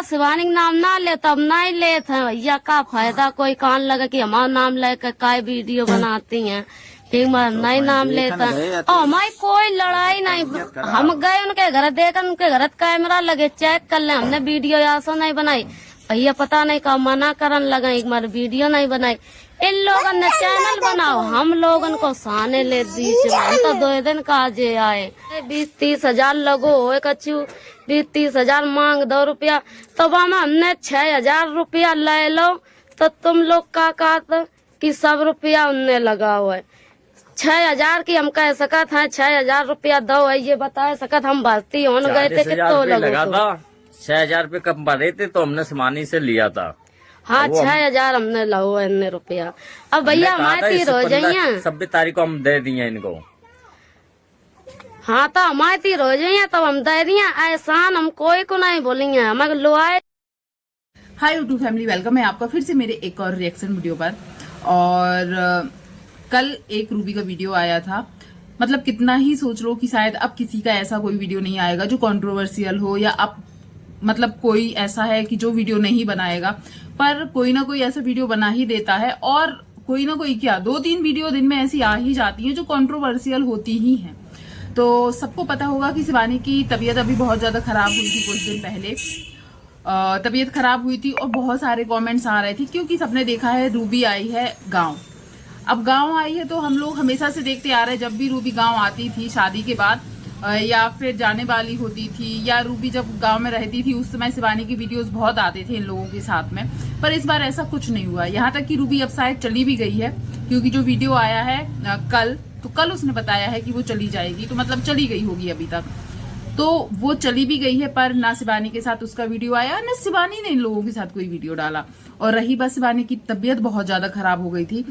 शिवानी का नाम ना ले तब नहीं लेते हैं भैया, का फायदा कोई कान लगे कि हमारा नाम लेकर काय वीडियो बनाती हैं। एक बार नहीं नाम लेता और हमारी कोई लड़ाई नहीं। हम गए उनके घर, देखा उनके घर कैमरा लगे, चेक कर ले, हमने वीडियो ऐसा नहीं बनाई। भैया पता नहीं कब मना करन लगा, एक बार वीडियो नहीं बनाई। इन लोगों ने चैनल बनाओ, हम लोगन को साने ले बीच में। तो 2 दिन का जे आए 20-30 हजार लगो हो कछु, 20-30 हजार मांग 2 रुपया, तब हमने 6,000 रुपया ले लो। तो तुम लोग का कहते कि सब रुपया उनने लगा हुआ है। 6,000 की हम कह सकत है, 6,000 रुपया दो है, ये बता सकत हम भर्ती हो गए थे कितो लगा था। 6,000 रुपये कम भरे थे तो हमने समानी से लिया था। हाँ 6,000 हमने लो इतने रुपया। अब भैया हमारे तीर हो जाइए, 26 तारीख को हम दे दिए इनको। हाँ तो हमारे तीर हो जाइए तब हम दे दिए, एहसान हम कोई को नहीं बोलेंगे, हमें लो आए। हाय यूट्यूब फैमिली, वेलकम है आपका फिर से मेरे एक और रिएक्शन वीडियो पर। और कल एक रूबी का वीडियो आया था। मतलब कितना ही सोच लो कि शायद अब किसी का ऐसा कोई वीडियो नहीं आएगा जो कंट्रोवर्शियल हो, या अब मतलब कोई ऐसा है कि जो वीडियो नहीं बनाएगा, पर कोई ना कोई ऐसा वीडियो बना ही देता है। और कोई ना कोई क्या 2-3 वीडियो दिन में ऐसी आ ही जाती हैं जो कंट्रोवर्शियल होती ही हैं। तो सबको पता होगा कि शिवानी की तबीयत अभी बहुत ज्यादा खराब हुई थी, कुछ दिन पहले तबीयत खराब हुई थी और बहुत सारे कमेंट्स आ रहे थे क्योंकि सबने देखा है रूबी आई है गांव। अब गांव आई है तो हम लोग हमेशा से देखते आ रहे हैं, जब भी रूबी गांव आती थी शादी के बाद या फिर जाने वाली होती थी, या रूबी जब गांव में रहती थी उस समय शिवानी की वीडियोस बहुत आते थे इन लोगों के साथ में। पर इस बार ऐसा कुछ नहीं हुआ, यहाँ तक कि रूबी अब शायद चली भी गई है, क्योंकि जो वीडियो आया है कल, तो कल उसने बताया है कि वो चली जाएगी, तो मतलब चली गई होगी अभी तक। तो वो चली भी गई है, पर ना शिवानी के साथ उसका वीडियो आया, ना शिवानी ने इन लोगों के साथ कोई वीडियो डाला। और रही बात शिवानी की तबीयत बहुत ज्यादा खराब हो गई थी,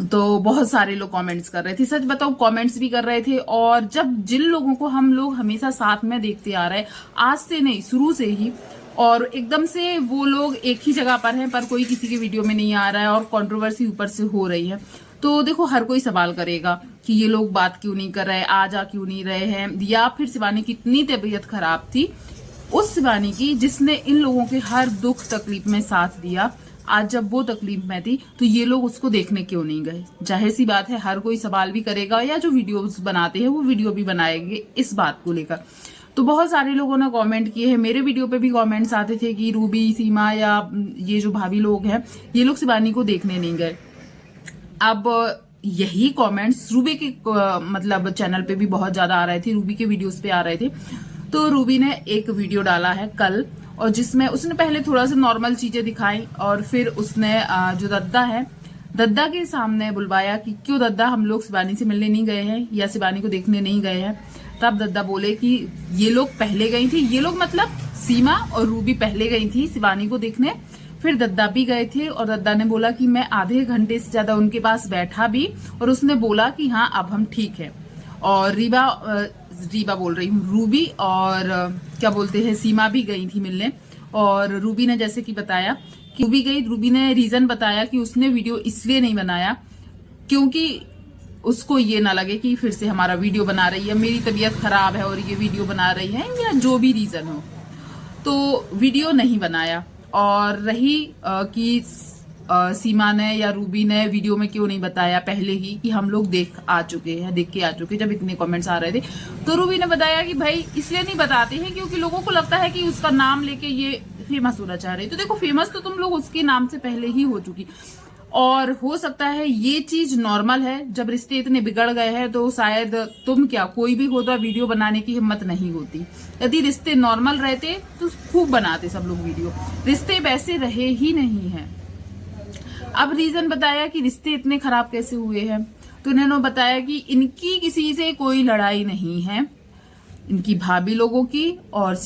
तो बहुत सारे लोग कमेंट्स कर रहे थे, सच बताओ कमेंट्स भी कर रहे थे। और जब जिन लोगों को हम लोग हमेशा साथ में देखते आ रहे हैं, आज से नहीं शुरू से ही, और एकदम से वो लोग एक ही जगह पर हैं, पर कोई किसी के वीडियो में नहीं आ रहा है और कंट्रोवर्सी ऊपर से हो रही है, तो देखो हर कोई सवाल करेगा कि ये लोग बात क्यों नहीं कर रहे, आ जा क्यों नहीं रहे हैं। या फिर शिवानी की इतनी तबीयत खराब थी, उस शिवानी की जिसने इन लोगों के हर दुख तकलीफ में साथ दिया, आज जब वो तकलीफ में थी तो ये लोग उसको देखने क्यों नहीं गए। जाहिर सी बात है हर कोई सवाल भी करेगा, या जो वीडियोस बनाते हैं वो वीडियो भी बनाएंगे इस बात को लेकर। तो बहुत सारे लोगों ने कमेंट किए हैं, मेरे वीडियो पे भी कमेंट्स आते थे कि रूबी, सीमा या ये जो भाभी लोग हैं ये लोग शिवानी को देखने नहीं गए। अब यही कमेंट्स रूबी के मतलब चैनल पे भी बहुत ज्यादा आ रहे थे, रूबी के वीडियोस पे आ रहे थे। तो रूबी ने एक वीडियो डाला है कल, और जिसमें उसने पहले थोड़ा सा नॉर्मल चीजें दिखाई, और फिर उसने जो दद्दा है, दद्दा के सामने बुलवाया कि क्यों दद्दा हम लोग शिवानी से मिलने नहीं गए हैं या शिवानी को देखने नहीं गए हैं। तब दद्दा बोले कि ये लोग पहले गई थी, ये लोग मतलब सीमा और रूबी पहले गई थी शिवानी को देखने, फिर दद्दा भी गए थे। और दद्दा ने बोला कि मैं आधे घंटे से ज्यादा उनके पास बैठा भी, और उसने बोला कि हाँ अब हम ठीक है। और रीबा बोल रही हूँ, रूबी और क्या बोलते हैं सीमा भी गई थी मिलने। और रूबी ने जैसे कि बताया कि रूबी गई, रूबी ने रीजन बताया कि उसने वीडियो इसलिए नहीं बनाया क्योंकि उसको ये ना लगे कि फिर से हमारा वीडियो बना रही है, मेरी तबीयत खराब है और ये वीडियो बना रही है, या जो भी रीजन हो, तो वीडियो नहीं बनाया। और रही कि सीमा ने या रूबी ने वीडियो में क्यों नहीं बताया पहले ही कि हम लोग देख के आ चुके, जब इतने कमेंट्स आ रहे थे, तो रूबी ने बताया कि भाई इसलिए नहीं बताते हैं क्योंकि लोगों को लगता है कि उसका नाम लेके ये फेमस होना चाह रहे। तो देखो फेमस तो तुम लोग उसके नाम से पहले ही हो चुकी, और हो सकता है ये चीज नॉर्मल है। जब रिश्ते इतने बिगड़ गए हैं तो शायद तुम क्या कोई भी होता वीडियो बनाने की हिम्मत नहीं होती। यदि रिश्ते नॉर्मल रहते तो खूब बनाते सब लोग वीडियो, रिश्ते वैसे रहे ही नहीं है। अब रीजन बताया कि रिश्ते इतने खराब कैसे हुए हैं, तो इन्होंने बताया कि इनकी किसी से कोई लड़ाई नहीं है, इनकी भाभी लोगों की और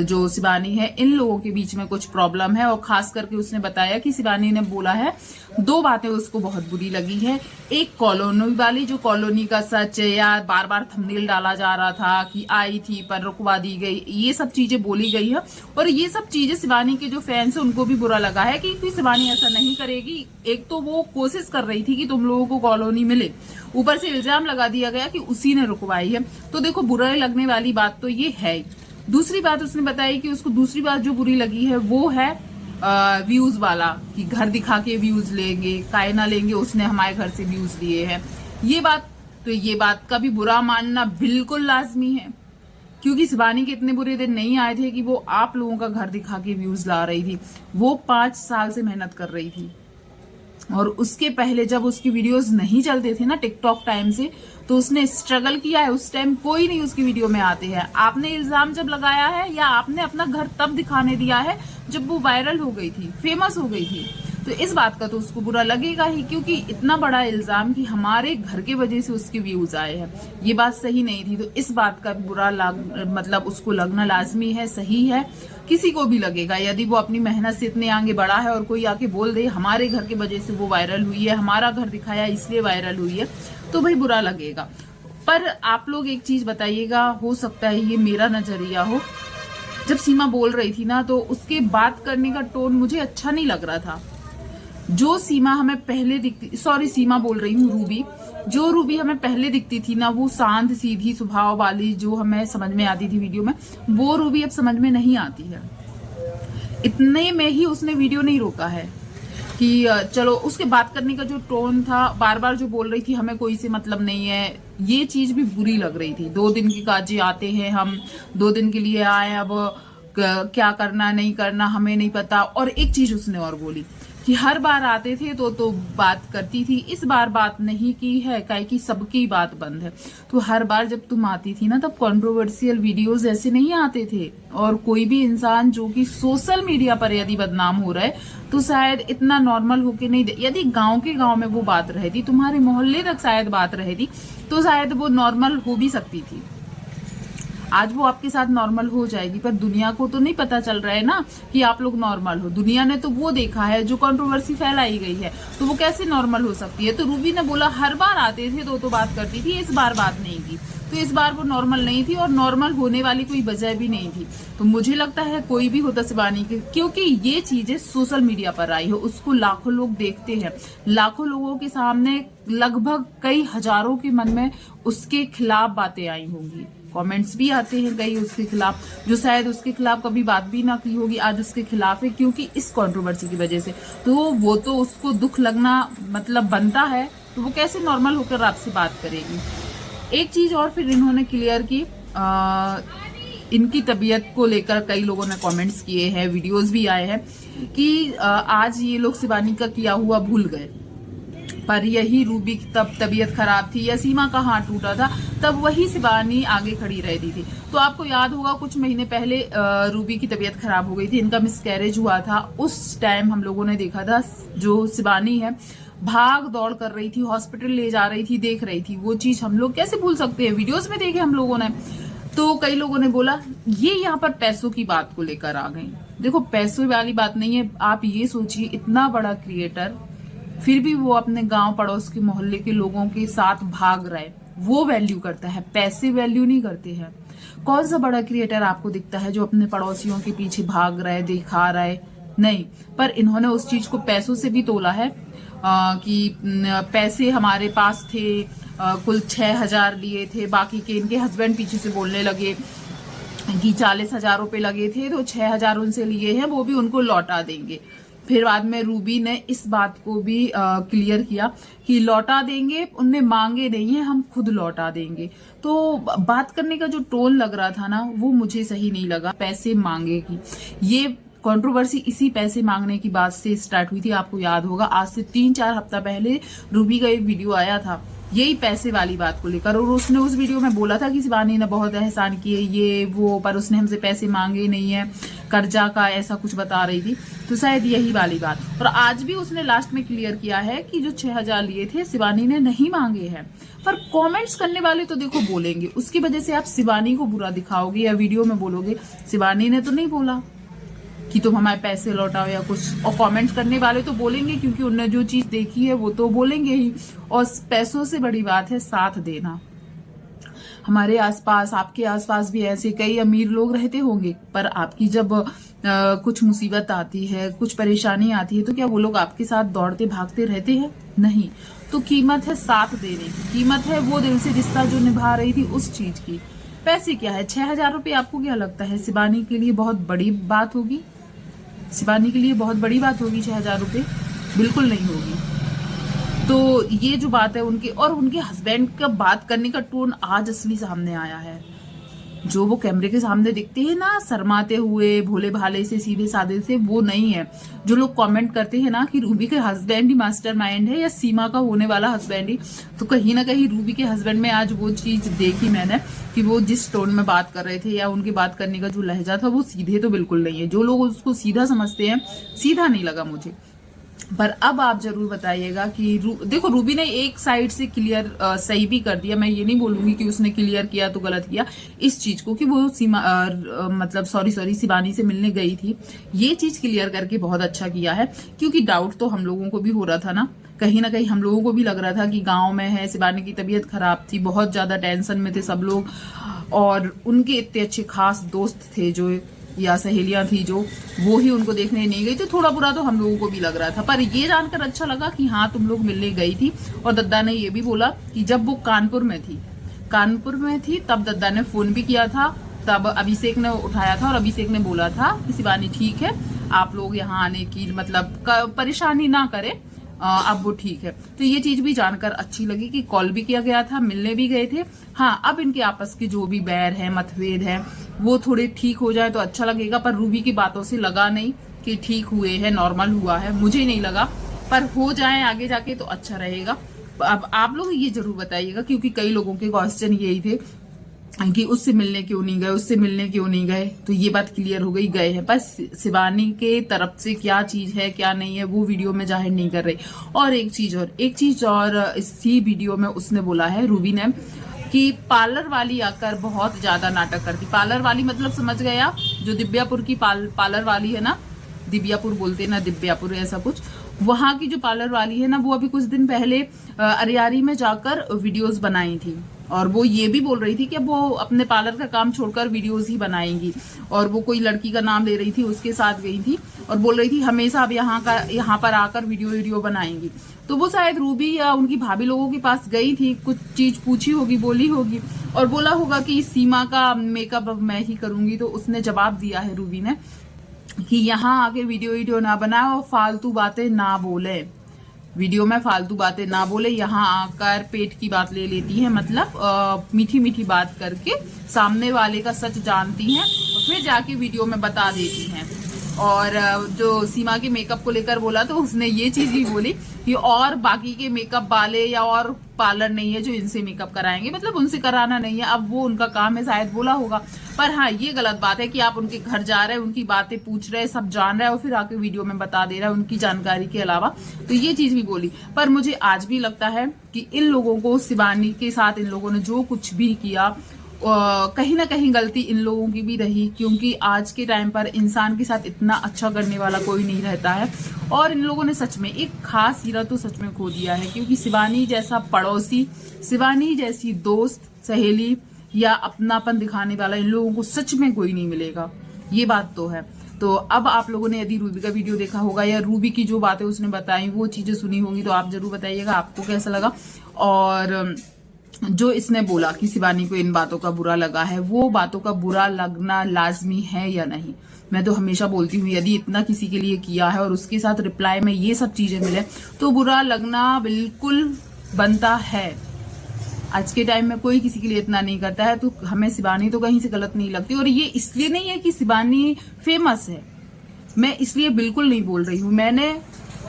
जो शिवानी है इन लोगों के बीच में कुछ प्रॉब्लम है। और खास करके उसने बताया कि शिवानी ने बोला है 2 बातें उसको बहुत बुरी लगी है। एक कॉलोनी वाली, जो कॉलोनी का सच या बार बार थंबनेल डाला जा रहा था कि आई थी पर रुकवा दी गई, ये सब चीजें बोली गई है। और ये सब चीजें शिवानी के जो फैंस है उनको भी बुरा लगा है कि शिवानी ऐसा नहीं करेगी। एक तो वो कोशिश कर रही थी कि तुम लोगों को कॉलोनी मिले, ऊपर से इल्जाम लगा दिया गया कि उसी ने रुकवाई है। तो देखो बुरा लगने वाली बात तो ये है। दूसरी बात उसने बताई कि उसको दूसरी बात जो बुरी लगी है वो है व्यूज वाला, कि घर दिखा के व्यूज लेंगे, काहे ना लेंगे, उसने हमारे घर से व्यूज लिए हैं। ये बात का भी बुरा मानना बिल्कुल लाजमी है, क्योंकि शिवानी के इतने बुरे दिन नहीं आए थे कि वो आप लोगों का घर दिखा के व्यूज ला रही थी। वो 5 साल से मेहनत कर रही थी, और उसके पहले जब उसकी वीडियोस नहीं चलते थे ना टिकटॉक टाइम से, तो उसने स्ट्रगल किया है। उस टाइम कोई नहीं उसकी वीडियो में आते हैं। आपने इल्जाम जब लगाया है, या आपने अपना घर तब दिखाने दिया है जब वो वायरल हो गई थी, फेमस हो गई थी, तो इस बात का तो उसको बुरा लगेगा ही, क्योंकि इतना बड़ा इल्जाम कि हमारे घर के वजह से उसके व्यूज आए हैं, ये बात सही नहीं थी। तो इस बात का बुरा मतलब उसको लगना लाजमी है, सही है, किसी को भी लगेगा। यदि वो अपनी मेहनत से इतने आगे बढ़ा है और कोई आके बोल दे हमारे घर की वजह से वो वायरल हुई है, हमारा घर दिखाया इसलिए वायरल हुई है, तो भाई बुरा लगेगा। पर आप लोग एक चीज बताइएगा, हो सकता है ये मेरा नजरिया हो, जब सीमा बोल रही थी ना, तो उसके बात करने का टोन मुझे अच्छा नहीं लग रहा था। जो सीमा हमें पहले दिखती, सॉरी सीमा बोल रही हूँ, रूबी, जो रूबी हमें पहले दिखती थी ना, वो शांत सीधी स्वभाव वाली जो हमें समझ में आती थी वीडियो में, वो रूबी अब समझ में नहीं आती है। इतने में ही उसने वीडियो नहीं रोका है कि चलो, उसके बात करने का जो टोन था, बार बार जो बोल रही थी हमें कोई से मतलब नहीं है, ये चीज भी बुरी लग रही थी। 2 दिन की काजी आते हैं हम, 2 दिन के लिए आए, अब क्या करना नहीं करना हमें नहीं पता। और एक चीज उसने और बोली कि हर बार आते थे तो बात करती थी, इस बार बात नहीं की है, काहे कि सबकी बात बंद है। तो हर बार जब तुम आती थी ना, तब कंट्रोवर्शियल वीडियोस ऐसे नहीं आते थे, और कोई भी इंसान जो कि सोशल मीडिया पर यदि बदनाम हो रहा है, तो शायद इतना नॉर्मल होके नहीं दे। यदि गांव के गांव में वो बात रहती, तुम्हारे मोहल्ले तक शायद बात रहती, तो शायद वो नॉर्मल हो भी सकती थी। आज वो आपके साथ नॉर्मल हो जाएगी, पर दुनिया को तो नहीं पता चल रहा है ना कि आप लोग नॉर्मल हो। दुनिया ने तो वो देखा है जो कंट्रोवर्सी फैलाई गई है, तो वो कैसे नॉर्मल हो सकती है। तो रूबी ने बोला हर बार आते थे तो बात करती थी, इस बार बात नहीं की, तो इस बार वो नॉर्मल नहीं थी, और नॉर्मल होने वाली कोई वजह भी नहीं थी। तो मुझे लगता है कोई भी होता शिवानी के, क्योंकि ये चीजें सोशल मीडिया पर आई है, उसको लाखों लोग देखते हैं, लाखों लोगों के सामने लगभग कई हजारों के मन में उसके खिलाफ बातें आई होंगी, कमेंट्स भी आते हैं कई उसके खिलाफ, जो शायद उसके खिलाफ कभी बात भी ना की होगी, आज उसके खिलाफ है क्योंकि इस कंट्रोवर्सी की वजह से। तो वो तो उसको दुख लगना मतलब बनता है, तो वो कैसे नॉर्मल होकर आपसे बात करेगी। एक चीज और फिर इन्होंने क्लियर की, इनकी तबीयत को लेकर कई लोगों ने कमेंट्स किए हैं, वीडियोस भी आए हैं कि आज ये लोग शिवानी का किया हुआ भूल गए, पर यही रूबी की तब तबीयत खराब थी या सीमा का हाथ टूटा था, तब वही शिवानी आगे खड़ी रहती थी। तो आपको याद होगा कुछ महीने पहले रूबी की तबीयत खराब हो गई थी, इनका मिसकैरेज हुआ था। उस टाइम हम लोगों ने देखा था जो शिवानी है भाग दौड़ कर रही थी, हॉस्पिटल ले जा रही थी, देख रही थी। वो चीज हम लोग कैसे भूल सकते हैं, वीडियोस में देखे हम लोगों ने। तो कई लोगों ने बोला ये यहाँ पर पैसों की बात को लेकर आ गई। देखो पैसों वाली बात नहीं है, आप ये सोचिए इतना बड़ा क्रिएटर, फिर भी वो अपने गांव पड़ोस के मोहल्ले के लोगों के साथ भाग रहा है, वो वैल्यू करता है, पैसे वैल्यू नहीं करते हैं। कौन सा बड़ा क्रिएटर आपको दिखता है जो अपने पड़ोसियों के पीछे भाग रहा है, दिखा रहा है? नहीं, पर इन्होंने उस चीज को पैसों से भी तोला है कि पैसे हमारे पास थे, कुल 6,000 लिए थे, बाकी के इनके हस्बैंड पीछे से बोलने लगे कि 40,000 रुपए लगे थे, तो 6,000 उनसे लिए हैं, वो भी उनको लौटा देंगे। फिर बाद में रूबी ने इस बात को भी क्लियर किया कि लौटा देंगे, उनने मांगे नहीं है, हम खुद लौटा देंगे। तो बात करने का जो टोन लग रहा था ना, वो मुझे सही नहीं लगा। पैसे मांगेगी, ये कंट्रोवर्सी इसी पैसे मांगने की बात से स्टार्ट हुई थी। आपको याद होगा आज से 3-4 हफ्ता पहले रूबी का एक वीडियो आया था यही पैसे वाली बात को लेकर, और उसने उस वीडियो में बोला था कि शिवानी ने बहुत एहसान किए ये वो, पर उसने हमसे पैसे मांगे नहीं है, कर्जा का ऐसा कुछ बता रही थी। तो शायद यही वाली बात, और आज भी उसने लास्ट में क्लियर किया है कि जो 6,000 लिए थे शिवानी ने नहीं मांगे हैं। पर कमेंट्स करने वाले तो देखो बोलेंगे, उसकी वजह से आप शिवानी को बुरा दिखाओगे या वीडियो में बोलोगे शिवानी ने तो नहीं बोला कि तुम हमारे पैसे लौटाओ या कुछ, और कमेंट करने वाले तो बोलेंगे क्योंकि उन्होंने जो चीज देखी है वो तो बोलेंगे ही। और पैसों से बड़ी बात है साथ देना। हमारे आसपास, आपके आसपास भी ऐसे कई अमीर लोग रहते होंगे, पर आपकी जब कुछ मुसीबत आती है, कुछ परेशानी आती है, तो क्या वो लोग आपके साथ दौड़ते भागते रहते हैं? नहीं। तो कीमत है साथ देने की, कीमत है वो दिल से रिश्ता जो निभा रही थी उस चीज की। पैसे क्या है, 6,000 रुपये आपको क्या लगता है शिवानी के लिए बहुत बड़ी बात होगी? शिवानी के लिए बहुत बड़ी बात होगी 6,000 रुपये? बिल्कुल नहीं होगी। तो ये जो बात है उनके और उनके हस्बैंड का बात करने का टोन आज असली सामने आया है। जो वो कैमरे के सामने दिखते हैं ना शर्माते हुए, भोले भाले से, सीधे साधे से, वो नहीं है। जो लोग कमेंट करते हैं ना कि रूबी के हस्बैंड ही मास्टरमाइंड है या सीमा का होने वाला हस्बैंड ही, तो कहीं ना कहीं रूबी के हस्बैंड में आज वो चीज देखी मैंने कि वो जिस टोन में बात कर रहे थे या उनके बात करने का जो लहजा था वो सीधे तो बिल्कुल नहीं है। जो लोग उसको सीधा समझते हैं, सीधा नहीं लगा मुझे। पर अब आप जरूर बताइएगा कि देखो रूबी ने एक साइड से क्लियर सही भी कर दिया। मैं ये नहीं बोलूंगी कि उसने क्लियर किया तो गलत किया इस चीज को कि वो मतलब सॉरी शिवानी से मिलने गई थी। ये चीज क्लियर करके बहुत अच्छा किया है, क्योंकि डाउट तो हम लोगों को भी हो रहा था ना कहीं हम लोगों को भी लग रहा था कि गांव में है, शिवानी की तबीयत खराब थी, बहुत ज्यादा टेंशन में थे सब लोग, और उनके इतने अच्छे खास दोस्त थे जो या सहेलियां थी जो, वो ही उनको देखने नहीं गई। तो थोड़ा बुरा तो हम लोगों को भी लग रहा था, पर ये जानकर अच्छा लगा कि हाँ तुम लोग मिलने गई थी। और दद्दा ने ये भी बोला कि जब वो कानपुर में थी तब दद्दा ने फोन भी किया था, तब अभिषेक ने उठाया था और अभिषेक ने बोला था कि शिवानी ठीक है, आप लोग यहाँ आने की मतलब परेशानी ना करें, अब वो ठीक है। तो ये चीज भी जानकर अच्छी लगी कि कॉल भी किया गया था, मिलने भी गए थे। हाँ, अब इनके आपस के जो भी बैर है, मतभेद है, वो थोड़े ठीक हो जाए तो अच्छा लगेगा। पर रूबी की बातों से लगा नहीं कि ठीक हुए हैं, नॉर्मल हुआ है, मुझे नहीं लगा, पर हो जाए आगे जाके तो अच्छा रहेगा। अब आप लोग ये जरूर बताइएगा, क्योंकि कई लोगों के क्वेश्चन यही थे कि उससे मिलने क्यों नहीं गए, तो ये बात क्लियर हो गई, गए हैं। पर शिवानी के तरफ से क्या चीज है क्या नहीं है वो वीडियो में जाहिर नहीं कर रही। और एक चीज और इसी वीडियो में उसने बोला है रूबी ने कि पार्लर वाली आकर बहुत ज्यादा नाटक करती। पार्लर वाली मतलब समझ गए आप, जो दिव्यापुर की पार्लर वाली है ना, दिव्यापुर बोलते हैं ना, दिव्यापुर ऐसा कुछ, वहां की जो पार्लर वाली है ना, वो अभी कुछ दिन पहले अरियारी में जाकर वीडियोस बनाई थी। और वो ये भी बोल रही थी कि वो अपने पार्लर का काम छोड़कर वीडियोस ही बनाएंगी। और वो कोई लड़की का नाम ले रही थी, उसके साथ गई थी और बोल रही थी हमेशा अब यहाँ पर आकर वीडियो बनाएंगी। तो वो शायद रूबी या उनकी भाभी लोगों के पास गई थी, कुछ चीज पूछी होगी, बोली होगी और बोला होगा कि सीमा का मेकअप अब मैं ही करूंगी। तो उसने जवाब दिया है रूबी ने कि यहाँ आके वीडियो ना बनाए और फालतू बातें ना बोले, वीडियो में फालतू बातें ना बोले, यहाँ आकर पेट की बात ले लेती है, मतलब मीठी मीठी बात करके सामने वाले का सच जानती हैं और फिर जाके वीडियो में बता देती हैं। और जो सीमा के मेकअप को लेकर बोला तो उसने ये चीज भी बोली कि और बाकी के मेकअप वाले या और पार्लर नहीं है जो इनसे मेकअप कराएंगे, मतलब उनसे कराना नहीं है, अब वो उनका काम है, शायद बोला होगा। पर हाँ, ये गलत बात है कि आप उनके घर जा रहे हैं, उनकी बातें पूछ रहे हैं, सब जान रहे हैं और फिर आके वीडियो में बता दे रहा है उनकी जानकारी के अलावा। तो ये चीज भी बोली। पर मुझे आज भी लगता है कि इन लोगों को, शिवानी के साथ इन लोगों ने जो कुछ भी किया, कहीं ना कहीं गलती इन लोगों की भी रही, क्योंकि आज के टाइम पर इंसान के साथ इतना अच्छा करने वाला कोई नहीं रहता है। और इन लोगों ने सच में एक खास हीरा तो सच में खो दिया है, क्योंकि शिवानी जैसा पड़ोसी, शिवानी जैसी दोस्त, सहेली या अपनापन दिखाने वाला इन लोगों को सच में कोई नहीं मिलेगा, ये बात तो है। तो अब आप लोगों ने यदि रूबी का वीडियो देखा होगा या रूबी की जो बातें उसने बताई वो चीजें सुनी होंगी, तो आप जरूर बताइएगा आपको कैसा लगा। और जो इसने बोला कि शिवानी को इन बातों का बुरा लगा है, वो बातों का बुरा लगना लाजमी है या नहीं। मैं तो हमेशा बोलती हूँ, यदि इतना किसी के लिए किया है और उसके साथ रिप्लाई में ये सब चीजें मिले तो बुरा लगना बिल्कुल बनता है। आज के टाइम में कोई किसी के लिए इतना नहीं करता है, तो हमें शिवानी तो कहीं से गलत नहीं लगती। और ये इसलिए नहीं है कि शिवानी फेमस है, मैं इसलिए बिल्कुल नहीं बोल रही हूँ। मैंने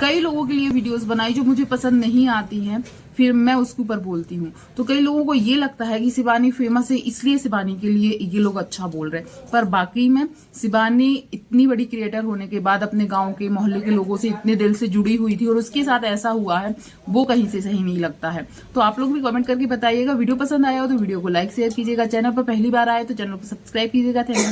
कई लोगों के लिए वीडियोस बनाई जो मुझे पसंद नहीं आती हैं, फिर मैं उसके ऊपर बोलती हूँ। तो कई लोगों को ये लगता है कि शिवानी फेमस है इसलिए शिवानी के लिए ये लोग अच्छा बोल रहे हैं, पर बाकी में शिवानी इतनी बड़ी क्रिएटर होने के बाद अपने गांव के मोहल्ले के लोगों से इतने दिल से जुड़ी हुई थी और उसके साथ ऐसा हुआ है, वो कहीं से सही नहीं लगता है। तो आप लोग भी कमेंट करके बताइएगा। वीडियो पसंद आया हो तो वीडियो को लाइक शेयर कीजिएगा, चैनल पर पहली बार आए तो चैनल को सब्सक्राइब कीजिएगा। Thank you.